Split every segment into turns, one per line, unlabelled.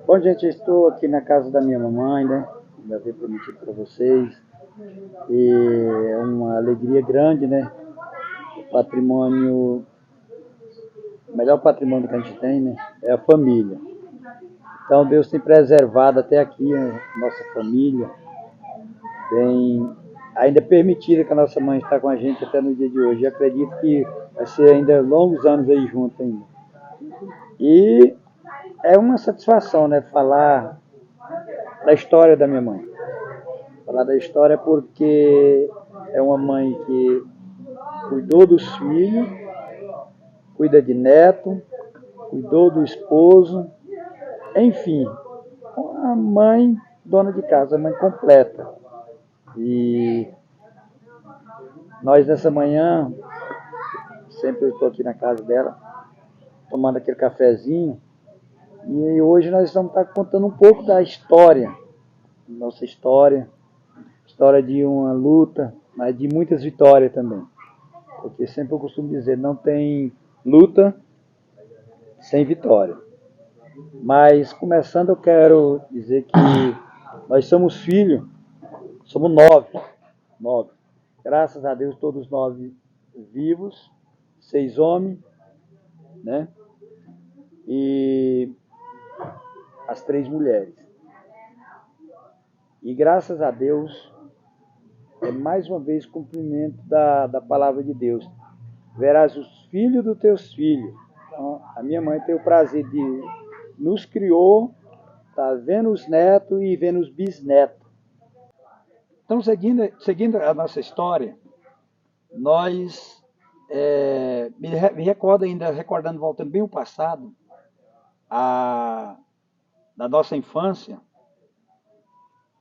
Bom, gente, eu estou aqui na casa da minha mamãe, né? Como eu havia prometido para vocês. E é uma alegria grande, né? O patrimônio, o melhor patrimônio que a gente tem, né? É a família. Então, Deus tem preservado até aqui a nossa família. Tem ainda permitido que a nossa mãe está com a gente até no dia de hoje. E acredito que vai ser ainda longos anos aí junto ainda. E é uma satisfação, né? Falar da história da minha mãe. Falar da história porque é uma mãe que cuidou dos filhos, cuida de neto, cuidou do esposo, enfim, a mãe dona de casa, a mãe completa. E nós nessa manhã, sempre eu estou aqui na casa dela, tomando aquele cafezinho, e hoje nós vamos estar contando um pouco da história, nossa história, história de uma luta, mas de muitas vitórias também. Porque sempre eu costumo dizer, não tem luta sem vitória. Mas começando eu quero dizer que nós somos filhos, somos nove. Graças a Deus todos nove vivos, 6 homens, né? E as 3 mulheres. E graças a Deus é mais uma vez cumprimento da palavra de Deus. Verás os filhos dos teus filhos. Então, a minha mãe tem o prazer de nos criou, tá vendo os netos e vendo os bisnetos. Então, seguindo a nossa história, nós me recordo ainda, recordando, voltando bem o passado, da nossa infância,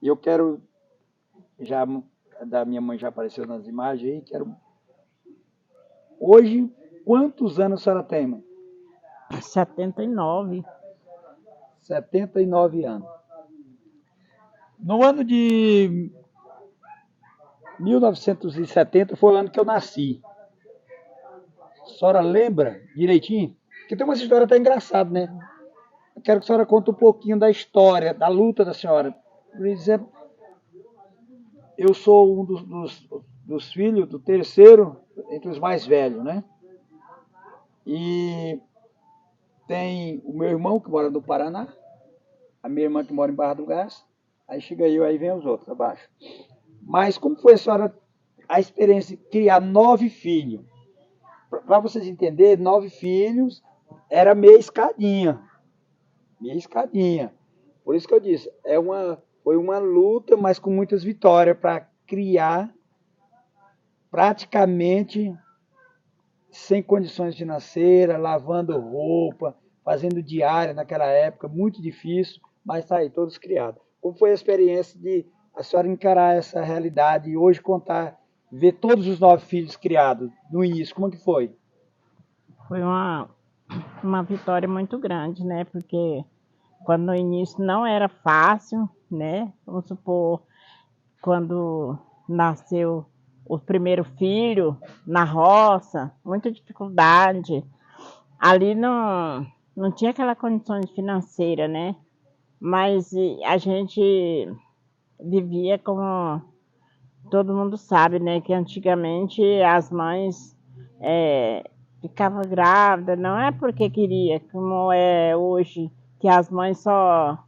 e eu quero, já da minha mãe já apareceu nas imagens aí, quero. Hoje, quantos anos a senhora tem, mãe?
79.
79 anos. No ano de 1970 foi o ano que eu nasci. A senhora lembra direitinho? Porque tem uma história até engraçada, né? Eu quero que a senhora conte um pouquinho da história, da luta da senhora. Por exemplo, eu sou um dos filhos do terceiro, entre os mais velhos, né? E tem o meu irmão que mora no Paraná, a minha irmã que mora em Barra do Gás, aí chega eu, aí vem os outros abaixo. Mas como foi a senhora, a experiência de criar 9 filhos? Para vocês entenderem, 9 filhos era meia escadinha. Meia escadinha. Por isso que eu disse, foi uma luta, mas com muitas vitórias para criar praticamente sem condições financeiras, lavando roupa, fazendo diária naquela época, muito difícil, mas está aí, todos criados. Como foi a experiência de a senhora encarar essa realidade e hoje contar, ver todos os 9 filhos criados no início, como que foi?
Foi uma vitória muito grande, né? Porque quando no início não era fácil, né? Vamos supor, quando nasceu o primeiro filho na roça, muita dificuldade. Ali não tinha aquela condições financeira, né? Mas a gente vivia como todo mundo sabe, né? Que antigamente as mães ficavam grávidas, não é porque queria, como é hoje, que as mães só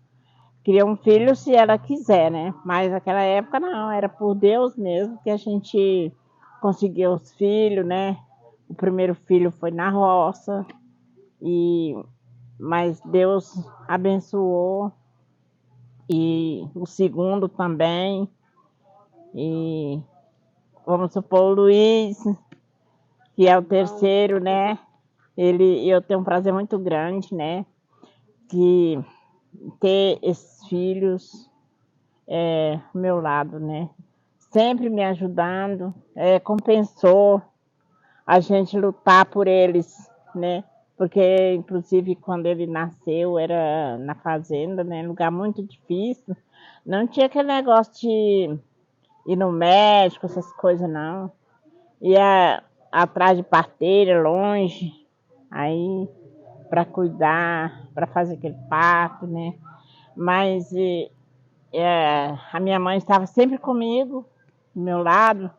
criam um filho se ela quiser, né? Mas naquela época não, era por Deus mesmo que a gente conseguiu os filhos, né? O primeiro filho foi na roça, e mas Deus abençoou, e o segundo também, e vamos supor o Luiz, que é o terceiro, né? Eu tenho um prazer muito grande, né? De ter esses filhos ao meu lado, né? Sempre me ajudando, compensou a gente lutar por eles, né? Porque, inclusive, quando ele nasceu, era na fazenda, né? Lugar muito difícil. Não tinha aquele negócio de ir no médico, essas coisas, não. Ia atrás de parteira, longe, aí para cuidar, para fazer aquele parto, né? Mas a minha mãe estava sempre comigo, do meu lado,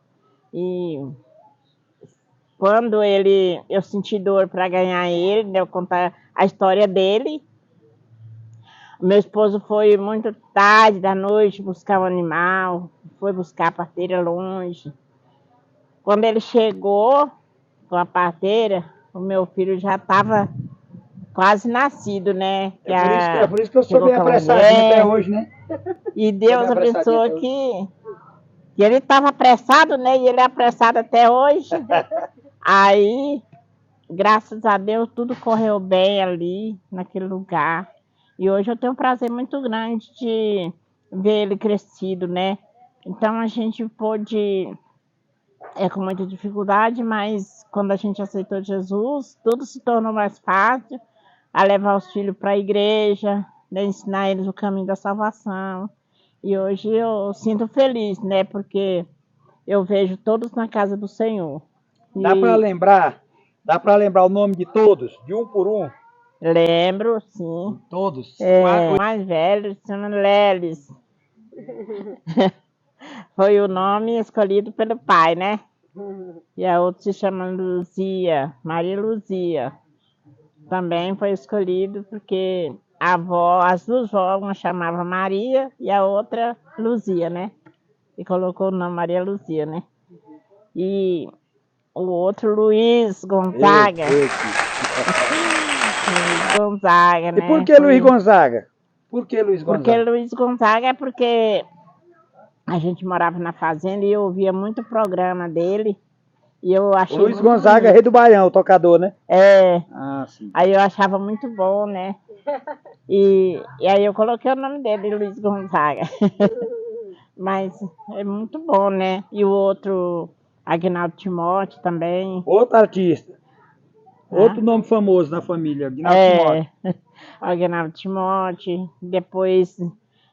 e quando eu senti dor para ganhar ele, né, eu contar a história dele. O meu esposo foi muito tarde da noite buscar o animal, foi buscar a parteira longe. Quando ele chegou com a parteira, o meu filho já estava quase nascido, né?
É por isso que eu sou
Chegou
bem
com a
apressadinho até
mulher,
hoje, né?
e
Sou bem
Deus
apressadinho
abençoou
até hoje.
que ele estava apressado, né? E ele é apressado até hoje. Aí, graças a Deus, tudo correu bem ali, naquele lugar. E hoje eu tenho um prazer muito grande de ver ele crescido, né? Então a gente pôde, com muita dificuldade, mas quando a gente aceitou Jesus, tudo se tornou mais fácil, a levar os filhos para a igreja, né? Ensinar eles o caminho da salvação. E hoje eu sinto feliz, né? Porque eu vejo todos na casa do Senhor.
Dá para
E
lembrar? Dá para lembrar o nome de todos, de um por um?
lembro, sim.
Todos.
O mais velho se chama Lelis. Foi o nome escolhido pelo pai, né? E a outra se chama Luzia, Maria Luzia. Também foi escolhido porque a avó, as duas vós, uma chamava Maria e a outra Luzia, né? E colocou o nome Maria Luzia, né? E o outro Luiz Gonzaga. Luiz Gonzaga,
E por
né?
que Luiz Gonzaga? Por que Luiz
Porque
Gonzaga?
Luiz Gonzaga é porque a gente morava na fazenda e eu ouvia muito o programa dele. E eu
O
achei
Luiz
muito
Gonzaga,
bonito.
rei do Baião, o tocador, né? Ah, sim.
Aí eu achava muito bom, né? E aí eu coloquei o nome dele, Luiz Gonzaga. Mas é muito bom, né? E o outro, Agnaldo Timóteo também.
Outro artista. Outro
Né?
nome famoso na família, Aguinaldo Timóteo.
Agnaldo Timóteo. Depois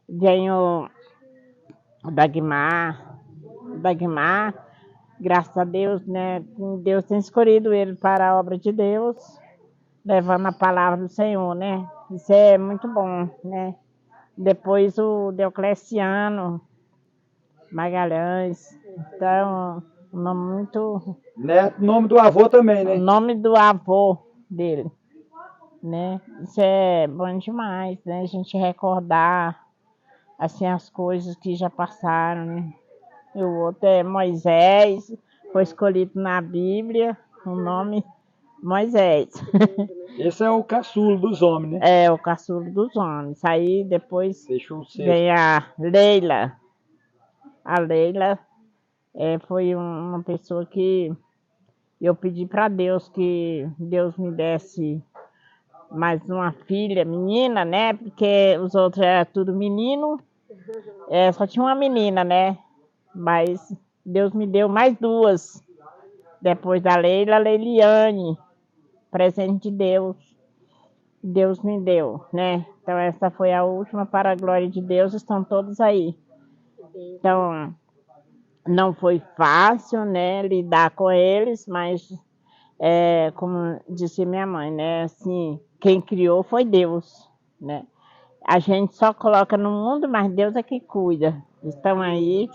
vem o Dagmar. Dagmar, graças a Deus, né? Deus tem escolhido ele para a obra de Deus, levando a palavra do Senhor, né? Isso é muito bom, né? Depois o Diocleciano Magalhães. Então, um nome muito.
Neto, nome do avô também,
O
né?
nome do avô dele, né? Isso é bom demais, né? A gente recordar assim as coisas que já passaram, né? E o outro é Moisés, foi escolhido na Bíblia, o nome Moisés.
Esse é o caçulo dos homens, né?
É o caçulo dos homens. Aí depois
Deixou o sexto.
vem a Leila. A Leila foi uma pessoa que eu pedi para Deus que Deus me desse mais uma filha, menina, né? Porque os outros eram tudo menino, só tinha uma menina, né? Mas Deus me deu mais duas. Depois da Leila, a Leiliane, presente de Deus. Deus me deu, né? Então essa foi a última, para a glória de Deus, estão todos aí. Então, não foi fácil, né, lidar com eles, mas como disse minha mãe, né, assim, quem criou foi Deus, né? A gente só coloca no mundo, mas Deus é que cuida. Estão aí,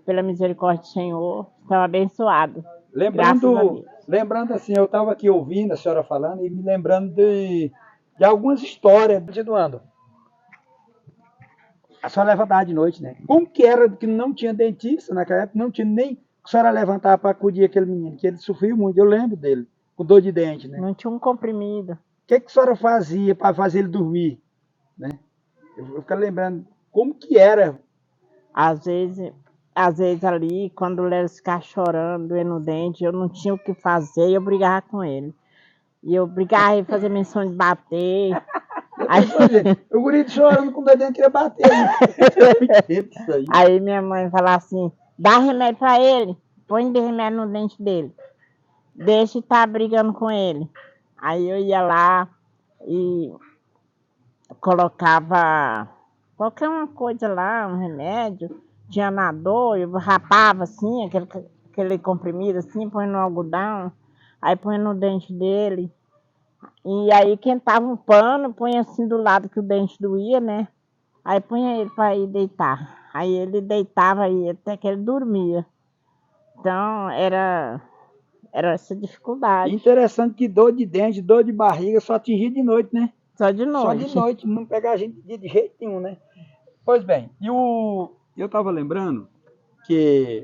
pela misericórdia do Senhor, estão abençoados. Graças a Deus.
Lembrando assim, eu estava aqui ouvindo a senhora falando e me lembrando de algumas histórias. Continuando. A senhora levantava de noite, né? Como que era que não tinha dentista naquela época, não tinha nem a senhora levantar para acudir aquele menino, que ele sofreu muito, eu lembro dele, com dor de dente, né?
Não tinha um comprimido.
O que a senhora fazia para fazer ele dormir, né? Eu fico lembrando como que era.
Às vezes ali, quando o Léo ficava chorando, doendo o dente, eu não tinha o que fazer e eu brigava com ele. E eu brigava e fazia menção de bater. Aí,
O guri chorando com dor de dente, queria bater. Isso aí.
aí minha mãe falava assim, dá remédio pra ele, põe de remédio no dente dele. Deixa de estar brigando com ele. Aí eu ia lá e colocava qualquer uma coisa lá, um remédio, tinha na dor, eu rapava assim, aquele comprimido assim, põe no algodão, aí põe no dente dele. E aí quentava um pano, punha assim do lado que o dente doía, né? Aí punha ele para ir deitar. Aí ele deitava aí até que ele dormia. Então era essa dificuldade.
Interessante que dor de dente, dor de barriga só atingia de noite, né?
Só de
Só de
noite.
noite, não pega a gente de jeito nenhum, né? Pois bem, eu estava lembrando que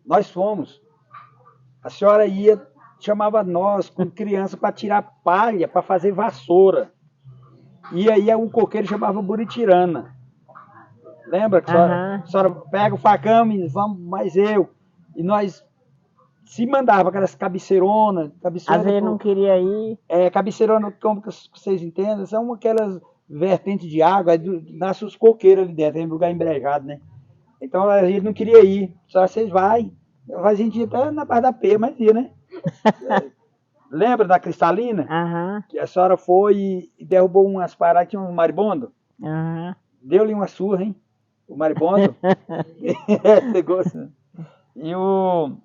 nós fomos, a senhora chamava nós, como criança, para tirar palha, para fazer vassoura. E aí o coqueiro chamava Buritirana. Lembra que
Aham.
a senhora pega o facão e vamos, mais eu. E nós se mandava aquelas cabeceironas,
Às vezes não queria ir.
cabeceirona, como que vocês entendem, são aquelas vertentes de água, aí nasce os coqueiros ali dentro, tem um lugar embrejado, né? Então a gente não queria ir, só vocês vai. A gente ia até na parte da P, mas ia, né? Lembra da Cristalina?
Aham,
Que a senhora foi e derrubou umas paradas, tinha um maribondo?
aham.
Deu-lhe uma surra, hein? O maribondo. Pegou assim. E o.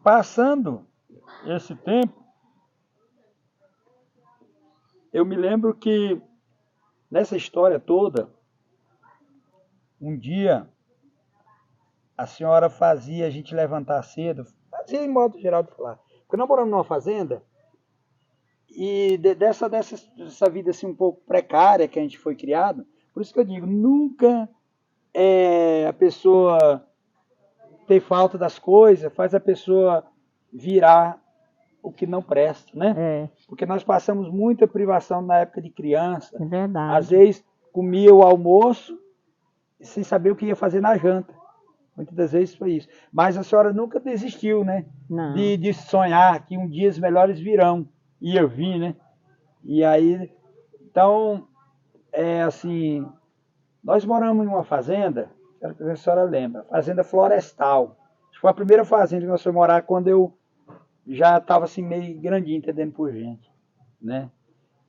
Passando esse tempo, eu me lembro que nessa história toda, um dia a senhora fazia a gente levantar cedo, fazia em modo geral de falar. Porque nós moramos numa fazenda e dessa vida assim um pouco precária que a gente foi criado, por isso que eu digo, nunca a pessoa ter falta das coisas faz a pessoa virar o que não presta, né?
É,
Porque nós passamos muita privação na época de criança.
é
Às
verdade.
vezes comia o almoço sem saber o que ia fazer na janta. Muitas das vezes foi isso. Mas a senhora nunca desistiu, né?
Não.
De sonhar que um dia os melhores virão. E eu vi, né? E aí, então, assim, nós moramos em uma fazenda, quero que a senhora lembra, fazenda florestal. Foi a primeira fazenda que nós fomos morar quando eu já estava assim meio grandinho, entendendo por gente, né?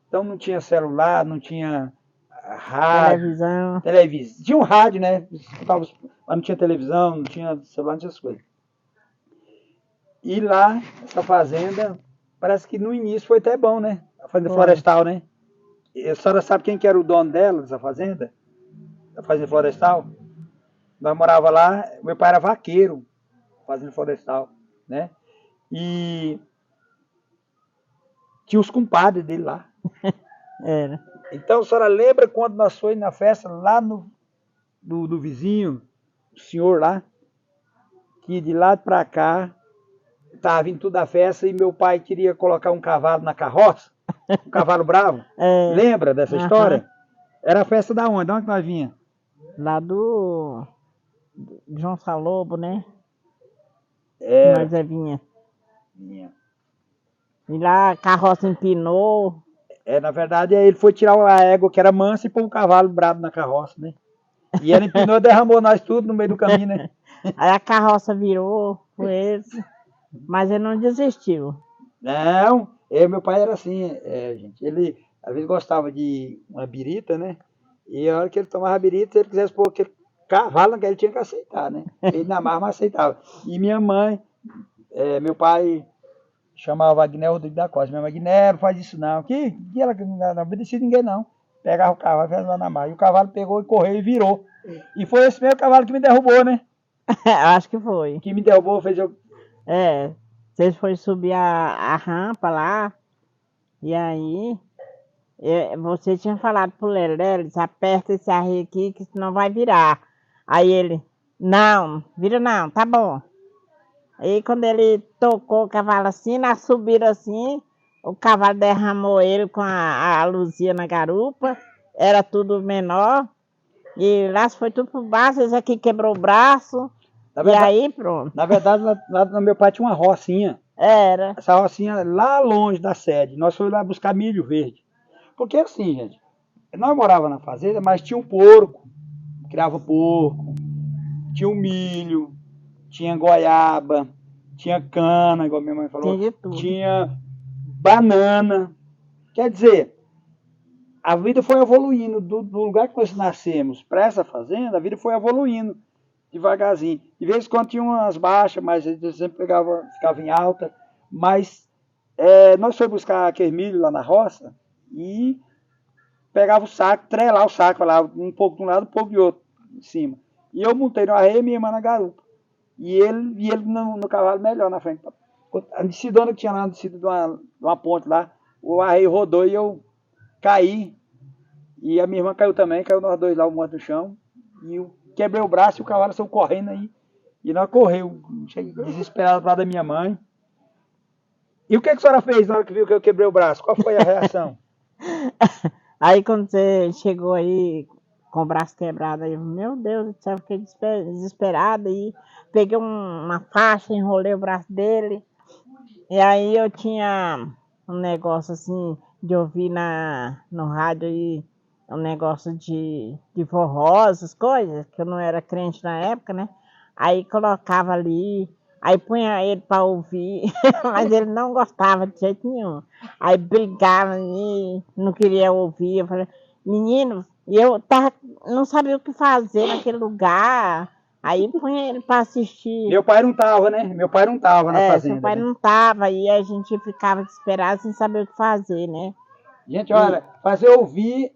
Então não tinha celular, não tinha rádio,
Televisão.
televisão. Tinha um rádio, né? Mas não tinha televisão, não tinha celular, não tinha essas coisas. E lá, essa fazenda, parece que no início foi até bom, né? A fazenda
Foi.
florestal, né? E a senhora sabe quem que era o dono dela, dessa fazenda? Da fazenda florestal? Nós morava lá, meu pai era vaqueiro, fazenda florestal, né? E tinha os compadres dele lá.
Era.
Então, a senhora lembra quando nós fomos na festa lá do vizinho, o senhor lá, que de lá para cá estava vindo tudo a festa e meu pai queria colocar um cavalo na carroça, um cavalo bravo.
É.
Lembra dessa
Aham.
história? Era a festa da onde? De onde nós vinha?
Lá do João Salobo, né?
Era.
Nós vinha.
Vinha.
E lá a carroça empinou.
Na verdade, ele foi tirar a égua que era mansa e pôr um cavalo bravo na carroça, né? E ela empinou e derramou nós tudo no meio do caminho, né?
Aí a carroça virou com eles. Mas ele não desistiu.
Não, meu pai era assim, gente. Ele às vezes gostava de uma birita, né? E a hora que ele tomava a birita, se ele quisesse pôr aquele cavalo, ele tinha que aceitar, né? Ele na marra, mas aceitava. E minha mãe, meu pai chamava Agnel Rodrigues da Costa. Minha mãe, Agnel, não faz isso não. Que ela não obedecia ninguém, não. Pegava o cavalo e fez lá na marra. E o cavalo pegou e correu e virou. E foi esse mesmo cavalo que me derrubou, né?
Acho que foi.
Que me derrubou, fez eu.
Vocês foram subir a rampa lá. E aí, você tinha falado pro Lelé, ele disse, aperta esse arreio aqui que senão vai virar. Aí ele, não, vira não, tá bom. Aí quando ele tocou o cavalo assim, na subida assim, o cavalo derramou ele com a luzia na garupa, era tudo menor. E lá foi tudo pro baixo, esse aqui quebrou o braço. E aí pronto.
Na verdade, lá no meu pai tinha uma rocinha.
Era.
Essa rocinha lá longe da sede. Nós fomos lá buscar milho verde. Porque assim, gente, nós morávamos na fazenda, mas tinha um porco, criava porco, tinha um milho, tinha goiaba, tinha cana, igual minha mãe falou,
Tinha de tudo.
tinha banana. Quer dizer, a vida foi evoluindo do lugar que nós nascemos para essa fazenda, a vida foi evoluindo. devagarzinho. De vez em quando tinha umas baixas, mas ele sempre ficava em alta. Mas nós fomos buscar aquele milho lá na roça e pegava o saco, trelar o saco lá, um pouco de um lado, um pouco de outro, em cima. E eu montei no arreio e minha irmã na garupa. E ele no cavalo melhor na frente. A decidona que tinha lá, de uma ponte lá, o arreio rodou e eu caí. E a minha irmã caiu também, caiu nós dois lá, o monte no chão. E eu quebrei o braço e o cavalo saiu correndo aí. E nós correu, cheguei desesperado lá da minha mãe. E o que a senhora fez na hora que viu que eu quebrei o braço? Qual foi a reação?
Aí quando você chegou aí com o braço quebrado, aí, meu Deus do céu, fiquei desesperada e peguei uma faixa, enrolei o braço dele. E aí eu tinha um negócio assim de ouvir no rádio aí, um negócio de forró, essas coisas, que eu não era crente na época, né? Aí colocava ali, aí punha ele para ouvir, mas ele não gostava de jeito nenhum. Aí brigava e não queria ouvir. Eu falei, menino, e não sabia o que fazer naquele lugar. Aí punha ele para assistir.
Meu pai não tava, né? Meu pai não tava na fazenda.
Seu pai
né?
não tava, e a gente ficava desesperado sem saber o que fazer, né?
Gente, olha, fazer ouvir,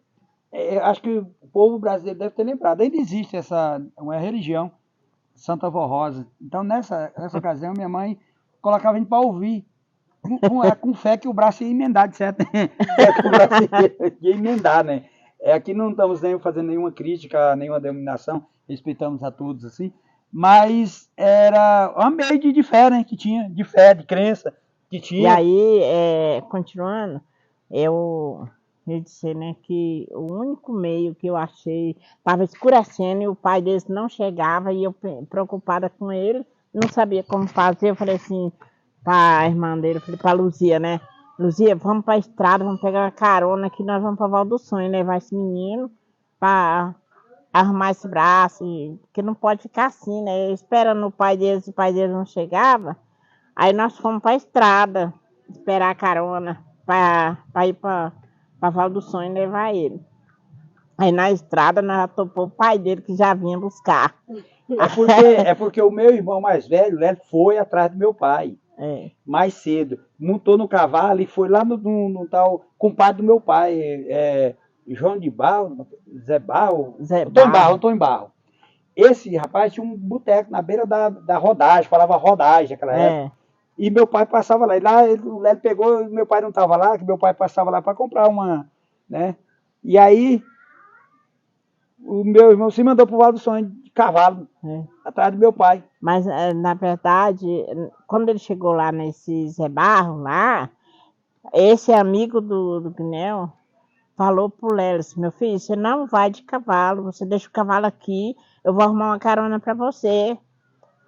acho que o povo brasileiro deve ter lembrado. Ainda existe uma religião, Santa Vó Rosa. Então, nessa ocasião, minha mãe colocava a gente para ouvir. Com fé que o braço ia emendar, de certo? Que o braço ia emendar, né? Aqui não estamos nem fazendo nenhuma crítica, nenhuma denominação, respeitamos a todos, assim. Mas era uma meio de fé, né? Que tinha, de fé, de crença, que tinha.
E aí, continuando, eu disse, né, que o único meio que eu achei, estava escurecendo e o pai deles não chegava e eu preocupada com ele, não sabia como fazer, eu falei assim, para a irmã dele, eu falei para Luzia, né, Luzia, vamos para a estrada, vamos pegar uma carona que nós vamos para Val do Sonho, levar esse menino para arrumar esse braço, que não pode ficar assim, né, esperando o pai deles não chegava. Aí nós fomos para a estrada, esperar a carona, para ir para Val do Sonho e levar ele. Aí na estrada nós já topou o pai dele que já vinha buscar.
É porque o meu irmão mais velho, né, foi atrás do meu pai. Mais cedo. Montou no cavalo e foi lá no tal compadre do meu pai, João de Barro, Zé Barro, Antônio Barro. Esse rapaz tinha um boteco na beira da rodagem, falava rodagem naquela época. E meu pai passava lá. E lá o Lélio pegou, e meu pai não estava lá, que meu pai passava lá para comprar uma, né? E aí o meu irmão se mandou pro Val do Sonho de cavalo, atrás do meu pai.
Mas, na verdade, quando ele chegou lá nesse Zé Barro, lá, esse amigo do Pinel falou pro Lélio, meu filho, você não vai de cavalo, você deixa o cavalo aqui, eu vou arrumar uma carona para você.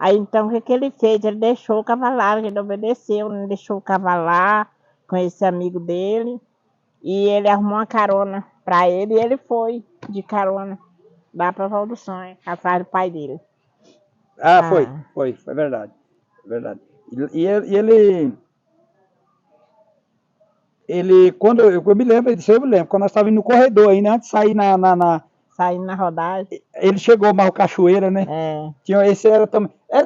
Aí então o que ele fez? Ele deixou o cavalo lá, ele obedeceu, né? Deixou o cavalo lá com esse amigo dele e ele arrumou uma carona para ele e ele foi de carona lá para Val do Sonho, atrás do pai dele.
Foi verdade. E quando eu me lembro, quando nós estávamos indo no corredor aí, né, antes de sair
saindo na rodagem.
Ele chegou mais o Cachoeira, né? Esse era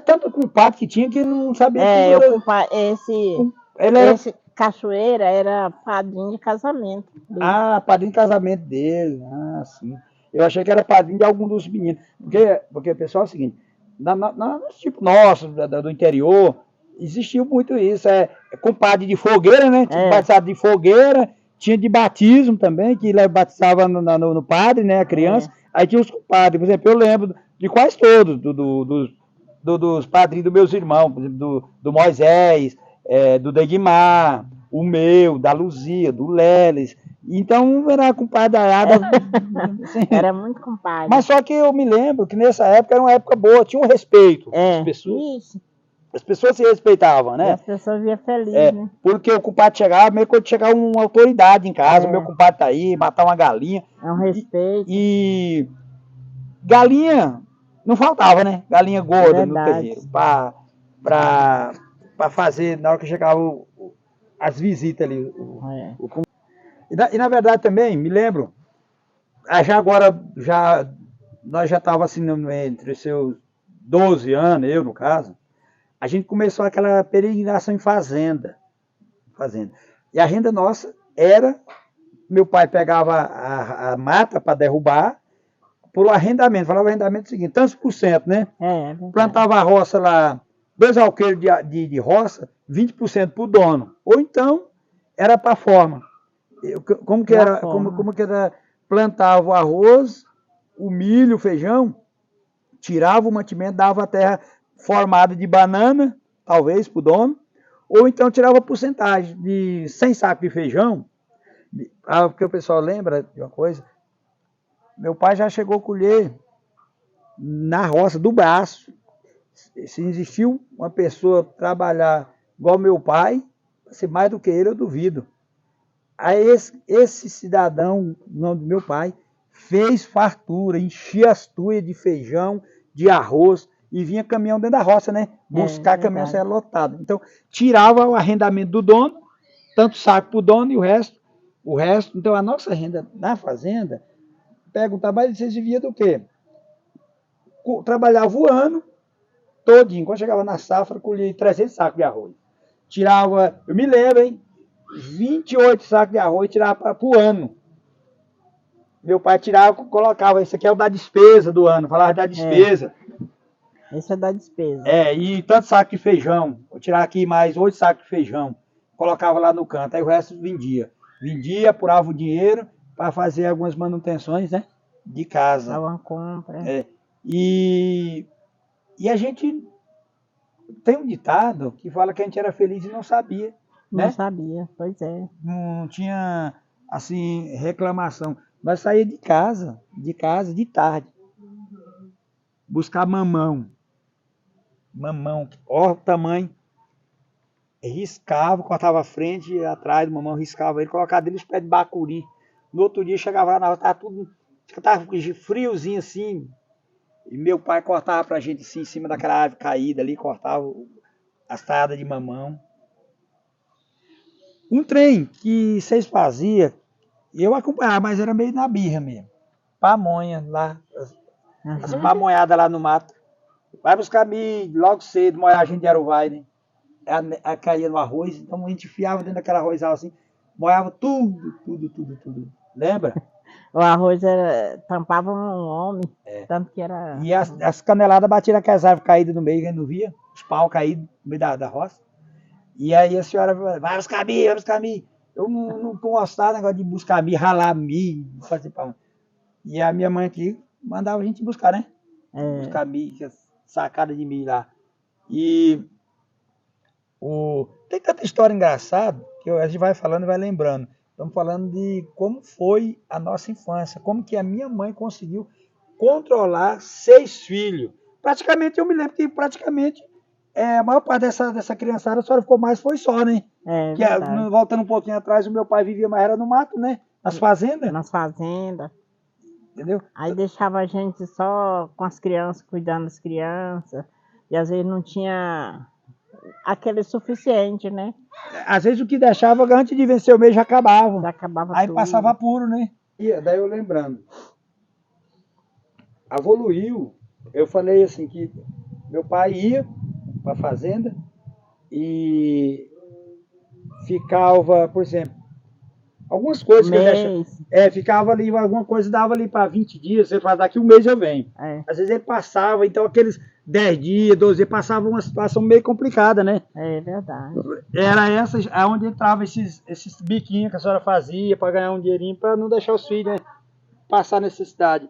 tanto compadre que tinha que não sabia
esse Cachoeira era padrinho de casamento dele.
Padrinho de casamento dele. Sim. Eu achei que era padrinho de algum dos meninos. Porque pessoal, é o seguinte, tipo nosso, do interior, existiu muito isso. Compadre de fogueira, né? Tinha batizado de fogueira. Tinha de batismo também, que ele batizava no padre, né, a criança. Aí tinha os compadres, por exemplo, eu lembro de quase todos, dos padrinhos dos meus irmãos, por exemplo, do Moisés, do Degmar, o meu, da Luzia, do Leles. Então era compadre
assim. Era muito compadre.
Mas só que eu me lembro que nessa época era uma época boa, tinha um respeito. As pessoas. Isso. As pessoas se respeitavam, né?
E as pessoas iam felizes, né?
Porque o compadre chegava, meio que chegar uma autoridade em casa, o meu compadre tá aí, matar uma galinha.
É um respeito.
E galinha não faltava, né? Galinha gorda no terreiro. Pra fazer, na hora que chegava as visitas ali. E na verdade também, me lembro, nós já estávamos assim entre os seus 12 anos, eu no caso, a gente começou aquela peregrinação em fazenda. E a renda nossa era, meu pai pegava a mata para derrubar, por arrendamento, falava o arrendamento seguinte, tantos por cento, né? Plantava a roça lá, 2 alqueires de roça, 20% para o dono. Ou então, era para a forma. Como que era? Como que era? Plantava o arroz, o milho, o feijão, tirava o mantimento, dava a terra formada de banana, talvez, para o dono, ou então tirava a porcentagem de 100 sacos de feijão, porque o pessoal lembra de uma coisa, meu pai já chegou a colher na roça do braço. Se existiu uma pessoa trabalhar igual meu pai, ser mais do que ele, eu duvido. Aí esse cidadão, o nome do meu pai, fez fartura, enchia as tuias de feijão, de arroz, e vinha caminhão dentro da roça, né? Buscar caminhão saia lotado. Então, tirava o arrendamento do dono, tanto saco para o dono e o resto. Então, a nossa renda na fazenda, pega um trabalho, vocês viviam do quê? Trabalhava o ano todinho. Quando chegava na safra, colhia 300 sacos de arroz. Tirava, eu me lembro, hein? 28 sacos de arroz, tirava para o ano. Meu pai tirava, colocava, isso aqui é o da despesa do ano, falava da despesa.
Esse é da despesa.
E tanto saco de feijão, vou tirar aqui mais 8 sacos de feijão, colocava lá no canto, aí o resto vendia. Vendia, apurava o dinheiro para fazer algumas manutenções, né, de casa.
Dava uma compra.
E a gente tem um ditado que fala que a gente era feliz e não sabia.
Não sabia, pois é.
Não tinha, assim, reclamação. Nós saía de casa de tarde, buscar mamão, ó o tamanho, riscava, cortava a frente e atrás do mamão, riscava ele, colocava dele os pés de bacuri. No outro dia chegava lá na rua, tava friozinho assim, e meu pai cortava pra gente assim, em cima daquela árvore caída ali, cortava as taiadas de mamão. Um trem que vocês faziam, eu acompanhava, mas era meio na birra mesmo. Pamonha lá, as pamonhadas lá no mato. Vai buscar milho, logo cedo, moagem de Aruai, né? Caía no arroz, então a gente enfiava dentro daquela arrozal assim, moava tudo. Lembra?
O arroz tampava um homem, tanto que era...
E as caneladas batiam naquelas árvores caídas no meio, que a gente não via, os pau caídos no meio da roça. E aí a senhora vai buscar milho. Eu não gostava do negócio de buscar milho, ralar milho, fazer pão. E a minha mãe aqui mandava a gente buscar, né? Buscar milho, sacada de milho lá. E tem tanta história engraçada que a gente vai falando e vai lembrando. Estamos falando de como foi a nossa infância, como que a minha mãe conseguiu controlar 6 filhos. Praticamente, eu me lembro que a maior parte dessa criançada, a senhora ficou mais, foi só, né? Voltando um pouquinho atrás, o meu pai vivia mais era no mato, né? Nas fazendas.
Nas fazendas.
Entendeu?
Aí deixava a gente só com as crianças, cuidando das crianças. E às vezes não tinha aquele suficiente, né?
Às vezes o que deixava antes de vencer o mês já acabava. Aí
tudo.
passava puro, né? E daí eu lembrando. Evoluiu. Eu falei assim que meu pai ia para a fazenda e ficava, por exemplo, algumas coisas que eu deixava. Ficava ali, alguma coisa dava ali para 20 dias, você fala, daqui um mês eu venho. Às vezes ele passava, então aqueles 10 dias, 12 dias, passava uma situação meio complicada, né?
É verdade.
Era essa onde entrava esses biquinhos que a senhora fazia para ganhar um dinheirinho, para não deixar os filhos, né, passar necessidade.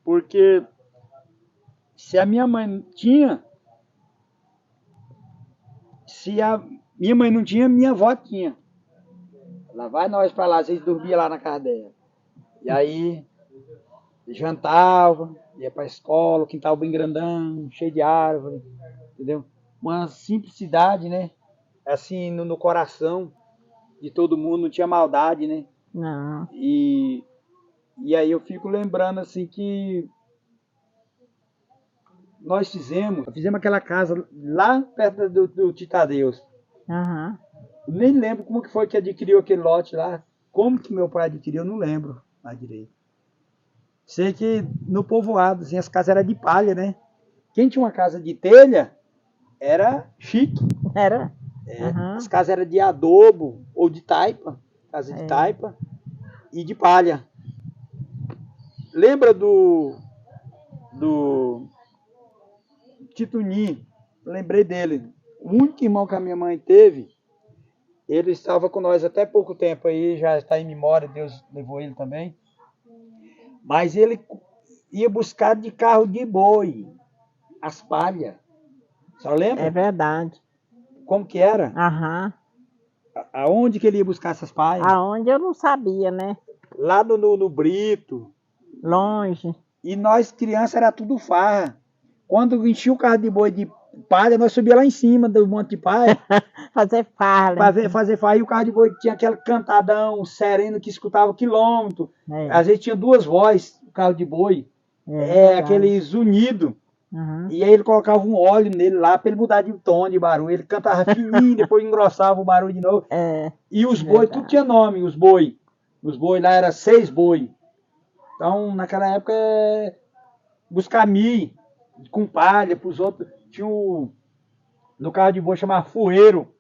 Porque se a minha mãe tinha, se a minha mãe não tinha, minha avó tinha. Lá vai nós para lá, às vezes dormia lá na casa dela. E aí jantava, ia para a escola, o quintal bem grandão, cheio de árvore, entendeu? Uma simplicidade, né? Assim, no coração de todo mundo, não tinha maldade, né?
Não.
E aí eu fico lembrando assim que nós fizemos aquela casa lá perto do Titadeus.
Uhum.
Nem lembro como que foi que adquiriu aquele lote lá. Como que meu pai adquiriu, eu não lembro mais direito. Sei que no povoado, assim, as casas eram de palha, né? quem tinha uma casa de telha era chique.
Era?
As casas eram de adobo ou de taipa, casa de taipa e de palha. Lembra do Titunim? Lembrei dele. O único irmão que a minha mãe teve, ele estava com nós até pouco tempo aí, já está em memória, Deus levou ele também. Mas ele ia buscar de carro de boi as palhas. Só lembra?
É verdade.
Como que era? Aonde que ele ia buscar essas palhas?
Aonde eu não sabia, né?
Lá no Brito.
Longe.
E nós, crianças, era tudo farra. Quando enchia o carro de boi de palha, nós subia lá em cima do monte de palha.
Fazer farra.
Fazer farra. E o carro de boi tinha aquele cantadão sereno que escutava quilômetro. Às vezes tinha duas vozes, o carro de boi. Aquele zunido. E aí ele colocava um óleo nele lá para ele mudar de tom de barulho. Ele cantava fininho, depois engrossava o barulho de novo. E os boi, tudo tinha nome, os boi. Os boi lá eram 6 boi. Então, naquela época, buscar milho com palha para os outros. Tinha no carro de boi chamava fueiro.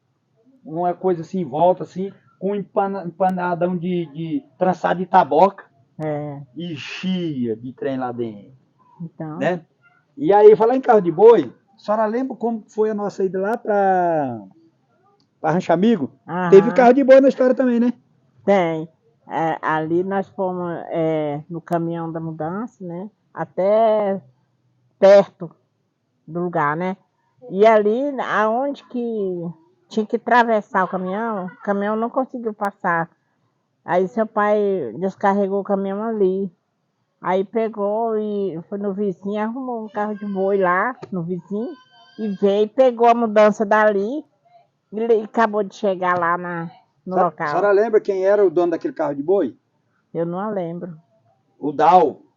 Uma coisa assim em volta, assim, com um empanadão de trançado de taboca. E enchia de trem lá dentro.
Então.
Né? E aí, falar em carro de boi, a senhora lembra como foi a nossa ida lá para Rancho Amigo? Teve carro de boi na história também, né?
Tem. Ali nós fomos no caminhão da mudança, né? Até perto do lugar, né? E ali, aonde que tinha que atravessar o caminhão não conseguiu passar. Aí seu pai descarregou o caminhão ali. Aí pegou e foi no vizinho, arrumou um carro de boi lá no vizinho e veio, pegou a mudança dali e acabou de chegar lá no local.
A senhora lembra quem era o dono daquele carro de boi?
Eu não lembro.
O Dalvo.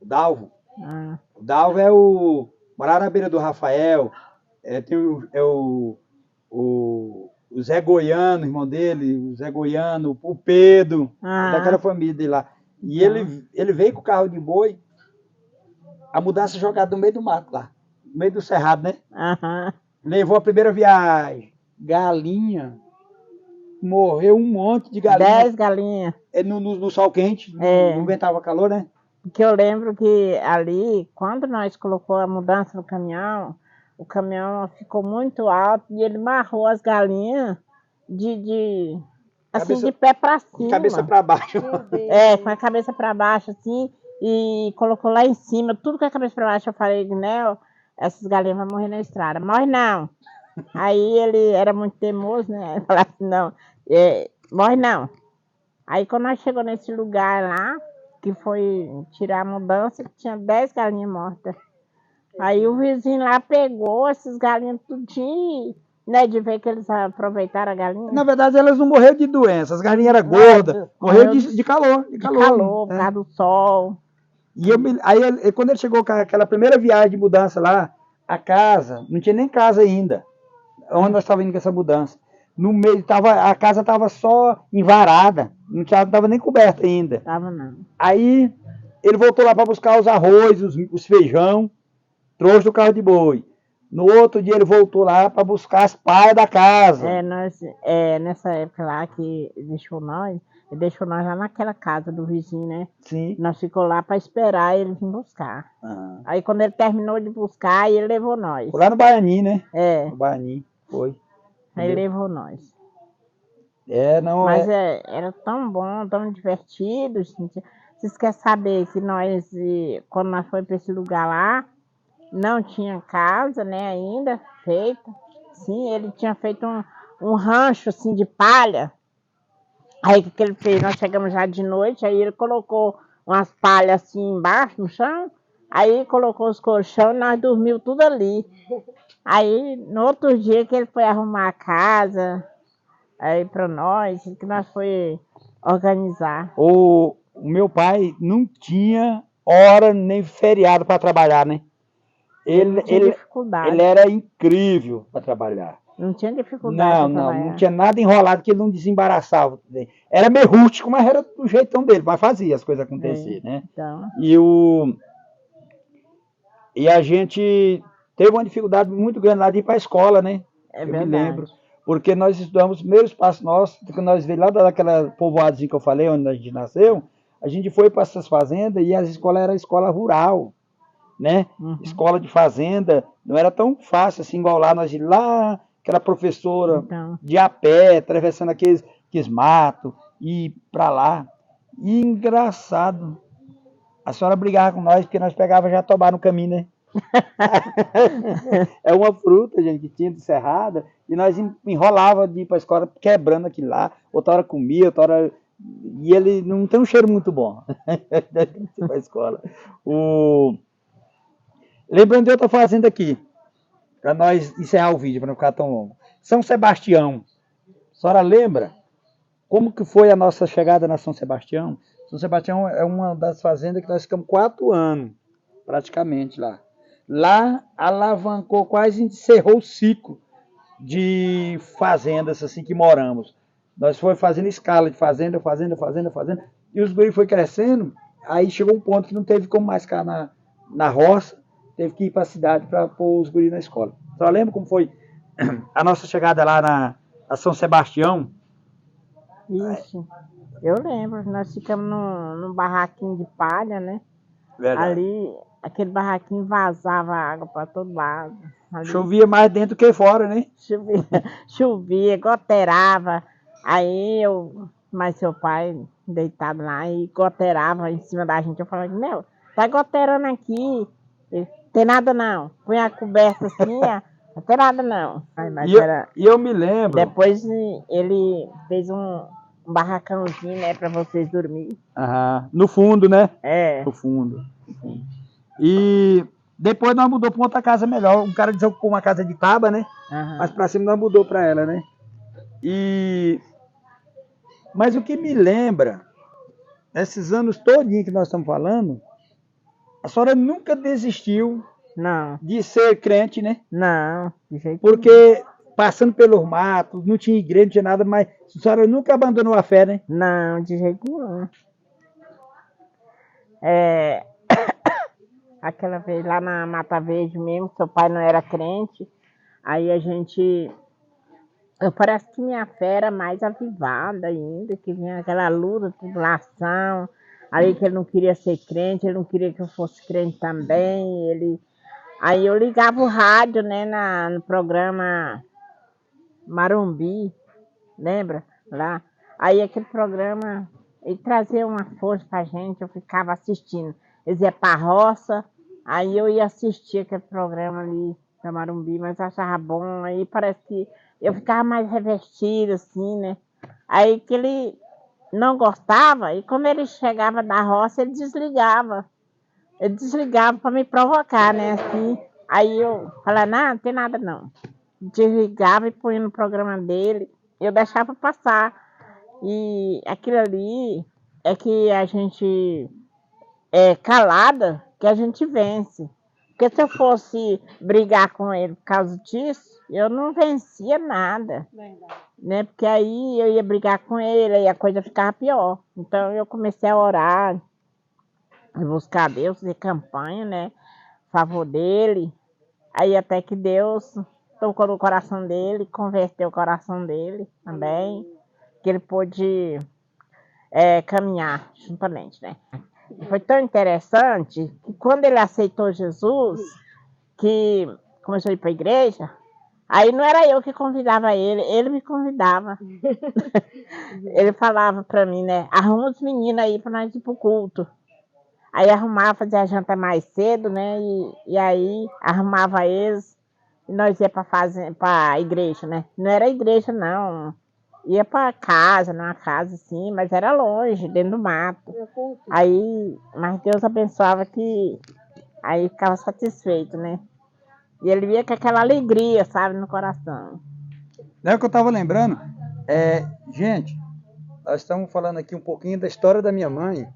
O Dalvo. O Dalvo é morar na beira do Rafael. Tem o Zé Goiano, irmão dele, o Zé Goiano, o Pedro, daquela família dele lá. E ele veio com o carro de boi, a mudança jogada no meio do mato lá, no meio do cerrado, né? Levou a primeira viagem, galinha, morreu um monte de galinha.
10 galinhas.
No sol quente, não aguentava calor, né?
Porque eu lembro que ali, quando nós colocou a mudança no caminhão, o caminhão ficou muito alto e ele marrou as galinhas assim, de pé para cima.
De cabeça para baixo.
Com a cabeça para baixo, assim, e colocou lá em cima, tudo com a cabeça para baixo. Eu falei, Nel, essas galinhas vão morrer na estrada. Morre não. Aí ele era muito teimoso, né? Ele falava assim, não, morre não. Aí quando nós chegamos nesse lugar lá, que foi tirar a mudança, tinha 10 galinhas mortas. Aí o vizinho lá pegou essas galinhas tudinho, né, de ver que eles aproveitaram a galinha.
Na verdade, elas não morreram de doença, as galinhas eram gordas, morreram de calor. De calor,
por causa do sol.
E aí, quando ele chegou com aquela primeira viagem de mudança lá, a casa, não tinha nem casa ainda, onde nós estávamos indo com essa mudança. No meio, a casa estava só envarada, não estava nem coberta ainda.
Tava não.
Aí ele voltou lá para buscar os arroz, os feijão, trouxe do carro de boi. No outro dia ele voltou lá para buscar as palhas da casa.
Nessa época lá que ele deixou nós lá naquela casa do vizinho, né?
Sim.
Nós ficou lá para esperar ele vir buscar. Aí quando ele terminou de buscar, ele levou nós.
Foi lá no Baianim, né?
No
Baianim, foi.
Aí ele levou nós.
Mas
era tão bom, tão divertido, gente. Vocês querem saber que nós, quando nós fomos para esse lugar lá, não tinha casa, né, ainda feita. Sim, ele tinha feito um rancho, assim, de palha. Aí o que ele fez? Nós chegamos já de noite, aí ele colocou umas palhas assim embaixo, no chão. Aí colocou os colchões e nós dormimos tudo ali. Aí no outro dia que ele foi arrumar a casa, aí para nós, que nós foi organizar.
O meu pai não tinha hora nem feriado para trabalhar, né? Ele era incrível para trabalhar.
Não tinha dificuldade.
Não tinha nada enrolado que ele não desembaraçava. Era meio rústico, mas era do jeitão dele, mas fazia as coisas acontecer, né?
Então.
E a gente teve uma dificuldade muito grande lá de ir para a escola, né?
É
Eu
verdade.
me lembro. Porque nós estudamos os primeiros passos nossos, que nós veio lá daquela povoadozinha que eu falei, onde a gente nasceu, a gente foi para essas fazendas e as escolas eram escola rural, né?
Uhum.
Escola de fazenda, não era tão fácil assim, igual lá, nós ir lá, aquela professora
Então,
de a pé, atravessando aqueles matos, e ir para lá. E engraçado, a senhora brigava com nós porque nós pegava jatobá no caminho, né? É uma fruta, gente, que tinha de serrada, e nós enrolava de ir para a escola quebrando aquilo lá, outra hora comia, outra hora. E ele não tem um cheiro muito bom para a escola. Lembrando de outra fazenda aqui, para nós encerrar o vídeo, para não ficar tão longo. São Sebastião. A senhora lembra como que foi a nossa chegada na São Sebastião? São Sebastião é uma das fazendas que nós ficamos 4 anos, praticamente lá. Lá alavancou, quase encerrou o ciclo de fazendas assim que moramos. Nós foi fazendo escala de fazenda, e os guris foi crescendo, aí chegou um ponto que não teve como mais ficar na roça, teve que ir para a cidade para pôr os guris na escola. Só lembra como foi a nossa chegada lá na São Sebastião?
isso. Eu lembro, nós ficamos num barraquinho de palha, né?
Verdade.
Ali, aquele barraquinho vazava água para todo lado. Ali,
Chovia mais dentro que fora, né?
chovia, goteirava. Aí mas seu pai deitado lá e goteirava em cima da gente. Eu falava, meu, tá goteirando aqui. Ele, tem nada não. Põe a coberta assim, não tem nada não. Aí, mas
e eu me lembro.
Depois ele fez um barracãozinho, né, para vocês dormir.
No fundo, né?
É.
No fundo. E depois nós mudou para outra casa melhor. Um cara desocupou uma casa de tábua, né? Mas para cima nós mudou para ela, né? Mas o que me lembra, esses anos todinhos que nós estamos falando, a senhora nunca desistiu de ser crente, né?
Não, de jeito
porque passando pelos matos, não tinha igreja, não tinha nada, mas a senhora nunca abandonou a fé, né?
Não, de jeito nenhum. Aquela vez lá na Mata Verde mesmo, seu pai não era crente, aí parece que minha fé era mais avivada ainda, que vinha aquela luta, tribulação, aí que ele não queria ser crente, ele não queria que eu fosse crente também, aí eu ligava o rádio, né, no programa Marumbi, lembra? Lá. Aí aquele programa, ele trazia uma força pra gente, eu ficava assistindo. Eles iam pra roça, aí eu ia assistir aquele programa ali da Marumbi, mas eu achava bom, aí parece que eu ficava mais revestida, assim, né? Aí que ele não gostava, e quando ele chegava da roça, ele desligava. Ele desligava para me provocar, né? Assim. Aí eu falava, não tem nada não. Desligava e punha no programa dele, eu deixava passar. E aquilo ali é que a gente é calada, que a gente vence. Porque se eu fosse brigar com ele por causa disso, eu não vencia nada. Né? Porque aí eu ia brigar com ele e a coisa ficava pior. Então eu comecei a orar, buscar Deus, fazer campanha, né? A favor dele. Aí até que Deus tocou no coração dele, converteu o coração dele também, que ele pôde caminhar juntamente, né? E foi tão interessante que quando ele aceitou Jesus, que começou a ir para a igreja, aí não era eu que convidava ele me convidava. Ele falava para mim, né? Arruma os meninos aí para nós ir pro culto. Aí arrumava, fazia a janta mais cedo, né? E aí arrumava eles e nós ia para a igreja, né? Não era igreja, não. Ia para casa, numa casa assim, mas era longe, dentro do mato. Aí, mas Deus abençoava que aí ficava satisfeito, né? E ele via com aquela alegria, sabe, no coração.
É o que eu estava lembrando. Gente, nós estamos falando aqui um pouquinho da história da minha mãe.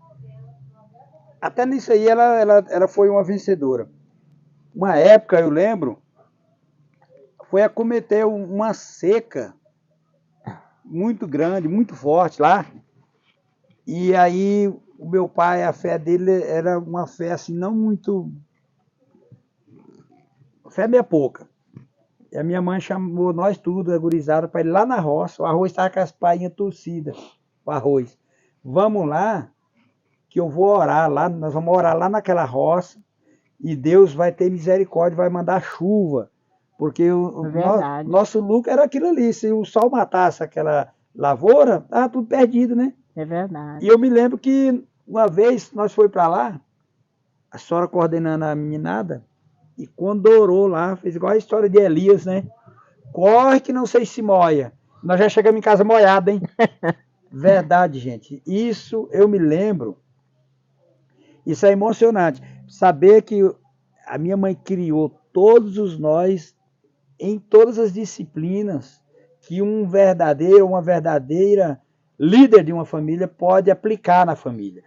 Até nisso aí ela foi uma vencedora. Uma época, eu lembro, foi acometer uma seca muito grande, muito forte lá. E aí o meu pai, a fé dele era uma fé assim, não muito fé meia pouca. E a minha mãe chamou nós tudo, a gurizada, para ir lá na roça. O arroz estava com as painhas torcidas, o arroz. Vamos lá, que eu vou orar lá, nós vamos orar lá naquela roça, e Deus vai ter misericórdia, vai mandar chuva. Porque o nosso lucro era aquilo ali. Se o sol matasse aquela lavoura, estava tudo perdido, né?
É verdade.
E eu me lembro que uma vez nós fomos para lá, a senhora coordenando a meninada, e quando orou lá, fez igual a história de Elias, né? Corre que não sei se moia. Nós já chegamos em casa molhado, hein? Verdade, gente. Isso eu me lembro. Isso é emocionante. Saber que a minha mãe criou todos os nós em todas as disciplinas que um verdadeiro, uma verdadeira líder de uma família pode aplicar na família.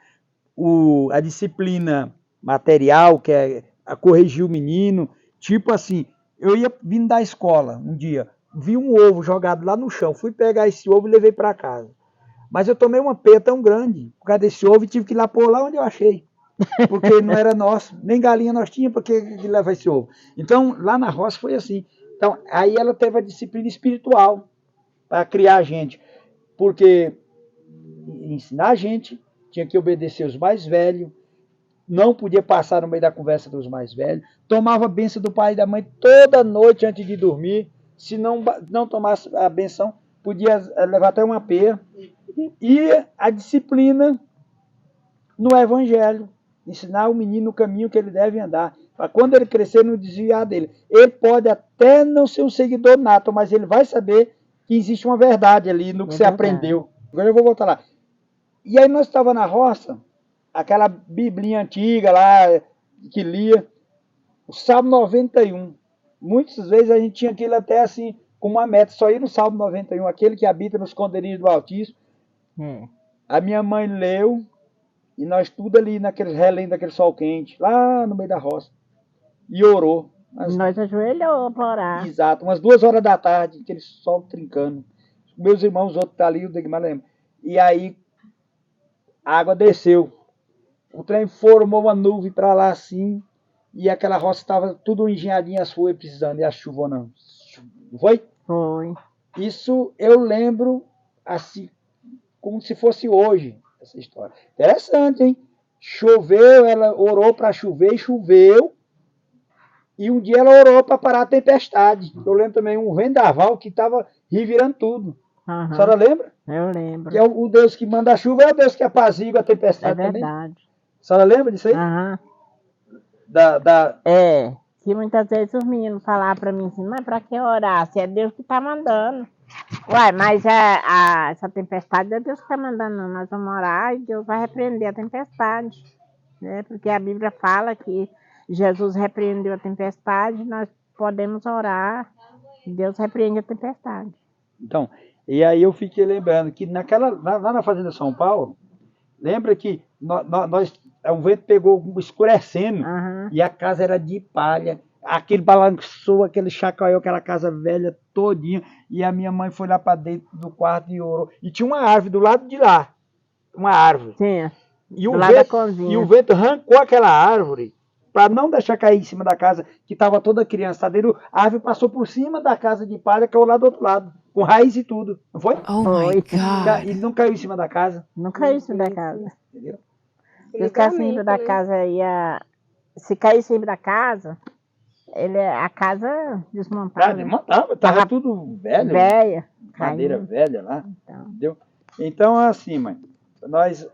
A disciplina material, que é a corrigir o menino, tipo assim, eu ia vindo da escola um dia, vi um ovo jogado lá no chão, fui pegar esse ovo e levei para casa. Mas eu tomei uma peia tão grande por causa desse ovo e tive que ir lá pôr lá onde eu achei. Porque não era nosso, nem galinha nós tínhamos, porque levar esse ovo. Então, lá na roça foi assim. Então, aí ela teve a disciplina espiritual para criar a gente. Porque ensinar a gente, tinha que obedecer os mais velhos, não podia passar no meio da conversa dos mais velhos, tomava a bênção do pai e da mãe toda noite antes de dormir, se não tomasse a benção, podia levar até uma peia. E a disciplina no evangelho, ensinar o menino o caminho que ele deve andar, para quando ele crescer não desviar dele. Ele pode até não ser um seguidor nato, mas ele vai saber que existe uma verdade ali no que você aprendeu. Agora eu vou voltar lá. E aí nós estávamos na roça, aquela biblinha antiga lá, que lia, o Salmo 91. Muitas vezes a gente tinha aquilo até assim, como uma meta, só ir no Salmo 91, aquele que habita nos esconderijos do Altíssimo. A minha mãe leu, e nós tudo ali, relendo daquele sol quente, lá no meio da roça, e orou.
Nós ajoelhou para orar.
Exato, umas 2 horas da tarde, aquele sol trincando. Meus irmãos, outros tá ali, o Degmar lembra. E aí, a água desceu. O trem formou uma nuvem para lá assim, e aquela roça estava tudo engenhadinha, as folhas precisando, e a chuva não. Não foi?
Foi.
Isso eu lembro assim, como se fosse hoje, essa história. Interessante, hein? Choveu, ela orou para chover e choveu. E um dia ela orou para parar a tempestade. Eu lembro também um vendaval que estava revirando tudo. A senhora lembra?
Eu lembro.
Que é o Deus que manda a chuva, é o Deus que apazigua a tempestade também.
É verdade.
A senhora lembra disso aí?
Que muitas vezes os meninos falavam para mim assim, mas para que orar? Se é Deus que está mandando. Uai, mas essa tempestade é Deus que está mandando, não. Nós vamos orar e Deus vai repreender a tempestade. Né? Porque a Bíblia fala que Jesus repreendeu a tempestade, nós podemos orar e Deus repreende a tempestade.
Então, e aí eu fiquei lembrando que lá na Fazenda São Paulo, lembra que o vento pegou escurecendo e a casa era de palha. Aquele balançou, aquele chacoalhou aquela casa velha todinha. E a minha mãe foi lá para dentro do quarto e orou. E tinha uma árvore do lado de lá. Uma árvore.
Sim,
e o vento arrancou aquela árvore para não deixar cair em cima da casa, que estava toda criança. A árvore passou por cima da casa de palha, caiu lá do outro lado. Com raiz e tudo. Não foi?
Oh my God.
E não caiu em cima da casa.
Não caiu em cima da casa. Entendeu? Se caísse em cima da casa, se caísse em cima da casa, a casa desmontava.
Desmontava, estava tudo velho.
Velha.
Madeira velha lá. Entendeu? Então, assim, mãe, nós